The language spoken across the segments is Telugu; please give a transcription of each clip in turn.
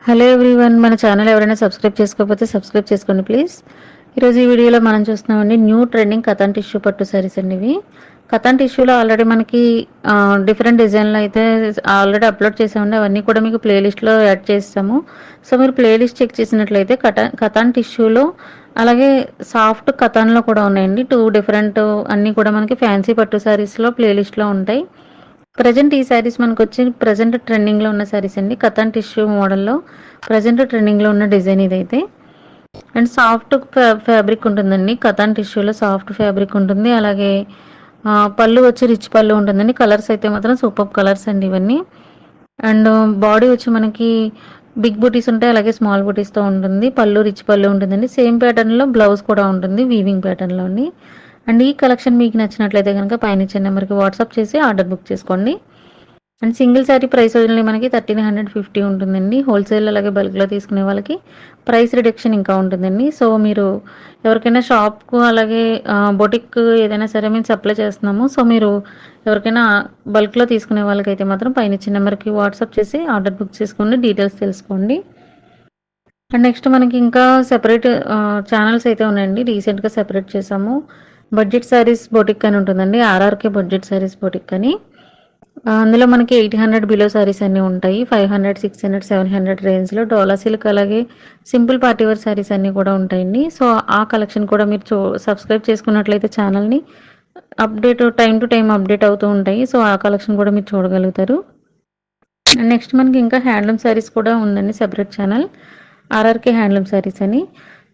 హలో ఎవ్రీవన్, మన ఛానల్ ఎవరైనా సబ్స్క్రైబ్ చేసుకోకపోతే సబ్స్క్రైబ్ చేసుకోండి ప్లీజ్. ఈరోజు ఈ వీడియోలో మనం చూస్తున్నామండి న్యూ ట్రెండింగ్ కథన్ టిష్యూ పట్టు సారీస్ అండి. ఇవి కథన్ టిష్యూలో ఆల్రెడీ మనకి డిఫరెంట్ డిజైన్లు అయితే ఆల్రెడీ అప్లోడ్ చేసామండి. అవన్నీ కూడా మీకు ప్లేలిస్ట్లో యాడ్ చేస్తాము. సో మీరు ప్లేలిస్ట్ చెక్ చేసినట్లయితే కథాన్ టిష్యూలో అలాగే సాఫ్ట్ కథాన్లో కూడా ఉన్నాయండి. టూ డిఫరెంట్ అన్నీ కూడా మనకి ఫ్యాన్సీ పట్టు సారీస్లో ప్లేలిస్ట్లో ఉంటాయి. ప్రజెంట్ ఈ శారీస్ మనకు వచ్చి ప్రజెంట్ ట్రెండింగ్లో ఉన్న శారీస్ అండి. కథన్ టిష్యూ మోడల్లో ప్రజెంట్ ట్రెండింగ్లో ఉన్న డిజైన్ ఇదైతే. అండ్ సాఫ్ట్ ఫ్యాబ్రిక్ ఉంటుందండి. కథన్ టిష్యూలో సాఫ్ట్ ఫ్యాబ్రిక్ ఉంటుంది. అలాగే పళ్ళు వచ్చి రిచ్ పళ్ళు ఉంటుందండి. కలర్స్ అయితే మాత్రం సూపర్ కలర్స్ అండి ఇవన్నీ. అండ్ బాడీ వచ్చి మనకి బిగ్ బూటీస్ ఉంటాయి, అలాగే స్మాల్ బూటీస్తో ఉంటుంది. పళ్ళు రిచ్ పళ్ళు ఉంటుందండి. సేమ్ ప్యాటర్న్లో బ్లౌజ్ కూడా ఉంటుంది, వీవింగ్ ప్యాటర్న్లో అండి. అండ్ ఈ కలెక్షన్ మీకు నచ్చినట్లయితే కనుక పైన ఇచ్చే నెంబర్కి వాట్సాప్ చేసి ఆర్డర్ బుక్ చేసుకోండి. And single sari price only మనకి 1350 ఉంటుందండి. హోల్సేల్ అలాగే బల్క్లో తీసుకునే వాళ్ళకి ప్రైస్ రిడక్షన్ ఇంకా ఉంటుందండి. సో మీరు ఎవరికైనా షాప్కు అలాగే బొటిక్ ఏదైనా సరే మేము సప్లై చేస్తున్నాము. సో మీరు ఎవరికైనా బల్క్లో తీసుకునే వాళ్ళకైతే మాత్రం పైన ఇచ్చిన నెంబర్కి వాట్సాప్ చేసి ఆర్డర్ బుక్ చేసుకోండి, డీటెయిల్స్ తెలుసుకోండి. అండ్ నెక్స్ట్ మనకి ఇంకా సెపరేట్ ఛానల్స్ అయితే ఉన్నాయండి. రీసెంట్గా సెపరేట్ చేసాము. బడ్జెట్ శారీస్ బొటిక్ అని ఉంటుందండి, ఆర్ఆర్కే బడ్జెట్ శారీస్ బొటిక్ అని. అందులో మనకి 800 బిలో సారీస్ అన్నీ ఉంటాయి. 500, 600, 700 రేంజ్లో డోలా సిల్క్ అలాగే సింపుల్ పార్టీ వేర్ సారీస్ అన్నీ కూడా ఉంటాయండి. సో ఆ కలెక్షన్ కూడా మీరు సబ్స్క్రైబ్ చేసుకున్నట్లయితే ఛానల్ని టైం టు టైం అప్డేట్ అవుతూ ఉంటాయి. సో ఆ కలెక్షన్ కూడా మీరు చూడగలుగుతారు. నెక్స్ట్ మనకి ఇంకా హ్యాండ్లూమ్ శారీస్ కూడా ఉందండి, separate channel RRK handloom saris అని.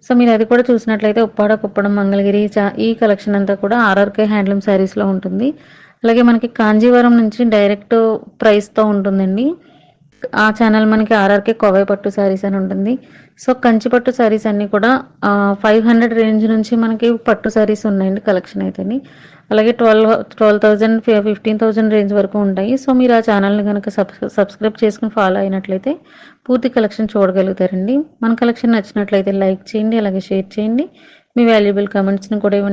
సో మీరు అది కూడా చూసినట్లయితే ఉప్పాడ, కుప్పడం, మంగళగిరి ఈ కలెక్షన్ అంతా కూడా ఆర్ఆర్కే హ్యాండ్లూమ్ శారీస్లో ఉంటుంది. అలాగే మనకి కాంజీవరం నుంచి డైరెక్ట్ ప్రైస్తో ఉంటుందండి. ఆ ఛానల్ మనకి ఆర్ఆర్కే కోవై పట్టు శారీస్ అని ఉంటుంది. సో కంచి పట్టు శారీస్ అన్నీ కూడా 500 రేంజ్ నుంచి మనకి పట్టు శారీస్ ఉన్నాయండి కలెక్షన్ అయితేని. అలాగే 12,000, 15,000 రేంజ్ వరకు ఉంటాయి. సో మీరు ఆ ఛానల్ని కనుక సబ్స్క్రైబ్ చేసుకుని ఫాలో అయినట్లయితే పూర్తి కలెక్షన్ చూడగలుగుతారండి. మన కలెక్షన్ నచ్చినట్లయితే లైక్ చేయండి, అలాగే షేర్ చేయండి. మీ వాల్యుబుల్ కామెంట్స్ని కూడా ఇవ్వండి.